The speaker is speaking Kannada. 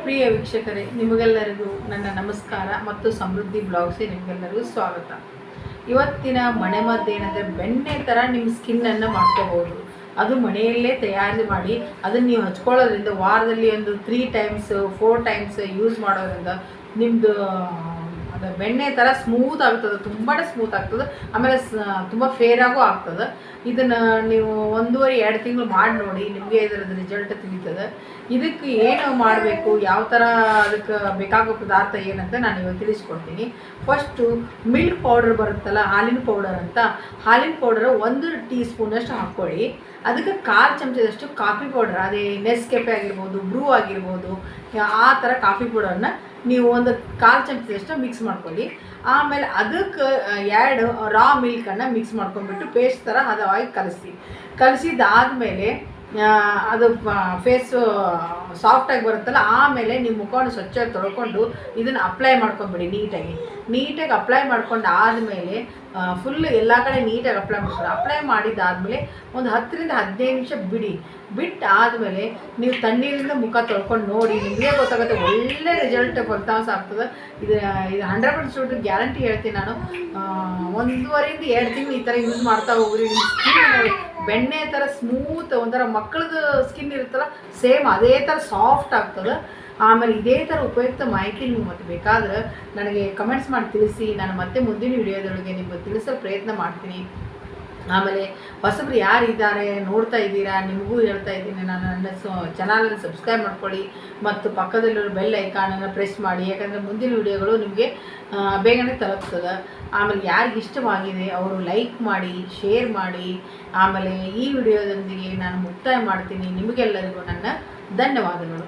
ಪ್ರಿಯ ವೀಕ್ಷಕರೇ, ನಿಮಗೆಲ್ಲರಿಗೂ ನನ್ನ ನಮಸ್ಕಾರ ಮತ್ತು ಸಮೃದ್ಧಿ ಬ್ಲಾಗ್ಸ್ಗೆ ನಿಮಗೆಲ್ಲರಿಗೂ ಸ್ವಾಗತ. ಇವತ್ತಿನ ಮನೆಮದ್ದು ಏನಂದರೆ ಬೆಣ್ಣೆ ಥರ ನಿಮ್ಮ ಸ್ಕಿನ್ನನ್ನು ಮಾಡ್ಕೋಬೋದು. ಅದು ಮನೆಯಲ್ಲೇ ತಯಾರಿ ಮಾಡಿ ಅದನ್ನು ನೀವು ಹಚ್ಕೊಳ್ಳೋದ್ರಿಂದ ವಾರದಲ್ಲಿ ಒಂದು 3 ಟೈಮ್ಸ್ 4 ಟೈಮ್ಸ್ ಯೂಸ್ ಮಾಡೋದ್ರಿಂದ ನಿಮ್ಮದು ಅದು ಬೆಣ್ಣೆ ಥರ ಸ್ಮೂತ್ ಆಗ್ತದೆ, ತುಂಬಾ ಸ್ಮೂತ್ ಆಗ್ತದೆ. ಆಮೇಲೆ ತುಂಬ ಫೇರಾಗೂ ಆಗ್ತದೆ. ಇದನ್ನು ನೀವು 1.5-2 ತಿಂಗಳು ಮಾಡಿ ನೋಡಿ, ನಿಮಗೆ ಇದರದ್ದು ರಿಸಲ್ಟ್ ತಿಳಿತದೆ. ಇದಕ್ಕೆ ಏನು ಮಾಡಬೇಕು, ಯಾವ ಥರ ಅದಕ್ಕೆ ಬೇಕಾಗೋ ಪದಾರ್ಥ ಏನಂತ ನಾನು ಇವತ್ತು ತಿಳಿಸ್ಕೊಡ್ತೀನಿ. ಫಸ್ಟು ಮಿಲ್ಕ್ ಪೌಡರ್ ಬರುತ್ತಲ್ಲ, ಹಾಲಿನ ಪೌಡರ್ ಅಂತ, ಹಾಲಿನ ಪೌಡರ್ 1 ಟೀ ಸ್ಪೂನಷ್ಟು ಹಾಕ್ಕೊಳ್ಳಿ. ಅದಕ್ಕೆ 1/4 ಚಮಚದಷ್ಟು ಕಾಫಿ ಪೌಡರ್, ಅದೇ ನೆಸ್ಕೆಫೆ ಆಗಿರ್ಬೋದು, ಬ್ರೂ ಆಗಿರ್ಬೋದು, ಆ ಥರ ಕಾಫಿ ಪೌಡರ್ನ ನೀವು ಒಂದು 1/4 ಚಮಚದಷ್ಟು ಮಿಕ್ಸ್ ಮಾಡ್ಕೊಳ್ಳಿ. ಆಮೇಲೆ ಅದಕ್ಕೆ 2 ರಾ ಮಿಲ್ಕನ್ನು ಮಿಕ್ಸ್ ಮಾಡ್ಕೊಂಡ್ಬಿಟ್ಟು ಪೇಸ್ಟ್ ಥರ ಹದವಾಗಿ ಕಲಸಿದ್ದಾದಮೇಲೆ ಅದು ಫೇಸು ಸಾಫ್ಟಾಗಿ ಬರುತ್ತಲ್ಲ, ಆಮೇಲೆ ನೀವು ಮುಖವನ್ನು ಸ್ವಚ್ಛವಾಗಿ ತೊಳ್ಕೊಂಡು ಇದನ್ನು ಅಪ್ಲೈ ಮಾಡ್ಕೊಂಬಿಡಿ. ನೀಟಾಗಿ ಅಪ್ಲೈ ಮಾಡ್ಕೊಂಡು ಆದಮೇಲೆ ಫುಲ್ ಎಲ್ಲ ಕಡೆ ನೀಟಾಗಿ ಅಪ್ಲೈ ಮಾಡಿದ್ದಾದಮೇಲೆ ಒಂದು 10-15 ನಿಮಿಷ ಬಿಟ್ಟಾದಮೇಲೆ ನೀವು ತಣ್ಣೀರಿಂದ ಮುಖ ತೊಳ್ಕೊಂಡು ನೋಡಿ, ನಿಮಗೆ ಗೊತ್ತಾಗುತ್ತೆ ಒಳ್ಳೆ ರಿಸಲ್ಟ್ ಫಲಿತಾಂಶ ಆಗ್ತದೆ. ಇದು 100% ಗ್ಯಾರಂಟಿ ಹೇಳ್ತೀನಿ ನಾನು. 1.5-2 ತಿಂಗಳು ಈ ಥರ ಯೂಸ್ ಮಾಡ್ತಾ ಹೋಗ್ರಿ. ನಿಮ್ಮ ಸ್ಕಿನ್ ಬೆಣ್ಣೆ ಥರ ಸ್ಮೂತ್, ಒಂಥರ ಮಕ್ಕಳದ್ದು ಸ್ಕಿನ್ ಇರುತ್ತಲ್ಲ ಸೇಮ್ ಅದೇ ಥರ ಸಾಫ್ಟ್ ಆಗ್ತದೆ. ಆಮೇಲೆ ಇದೇ ಥರ ಉಪಯುಕ್ತ ಮಾಹಿತಿ ನಿಮ್ಗೆ ಮತ್ತೆ ಬೇಕಾದ್ರೆ ನನಗೆ ಕಮೆಂಟ್ಸ್ ಮಾಡಿ ತಿಳಿಸಿ. ನಾನು ಮತ್ತೆ ಮುಂದಿನ ವಿಡಿಯೋದೊಳಗೆ ನಿಮಗೆ ತಿಳಿಸೋ ಪ್ರಯತ್ನ ಮಾಡ್ತೀನಿ. ಆಮೇಲೆ ಹೊಸಬ್ರು ಯಾರಿದ್ದಾರೆ ನೋಡ್ತಾ ಇದ್ದೀರಾ, ನಿಮಗೂ ಹೇಳ್ತಾ ಇದ್ದೀನಿ, ನನ್ನ ಚಾನಲನ್ನು ಸಬ್ಸ್ಕ್ರೈಬ್ ಮಾಡ್ಕೊಳ್ಳಿ ಮತ್ತು ಪಕ್ಕದಲ್ಲಿರೋ ಬೆಲ್ ಐಕಾನನ್ನು ಪ್ರೆಸ್ ಮಾಡಿ. ಯಾಕಂದರೆ ಮುಂದಿನ ವಿಡಿಯೋಗಳು ನಿಮಗೆ ಬೇಗನೆ ತಲುಪ್ತದೆ. ಆಮೇಲೆ ಯಾರಿಗೆ ಇಷ್ಟವಾಗಿದೆ ಅವರು ಲೈಕ್ ಮಾಡಿ, ಶೇರ್ ಮಾಡಿ. ಆಮೇಲೆ ಈ ವಿಡಿಯೋದೊಂದಿಗೆ ನಾನು ಮುಕ್ತಾಯ ಮಾಡ್ತೀನಿ. ನಿಮಗೆಲ್ಲರಿಗೂ ನನ್ನ ಧನ್ಯವಾದಗಳು.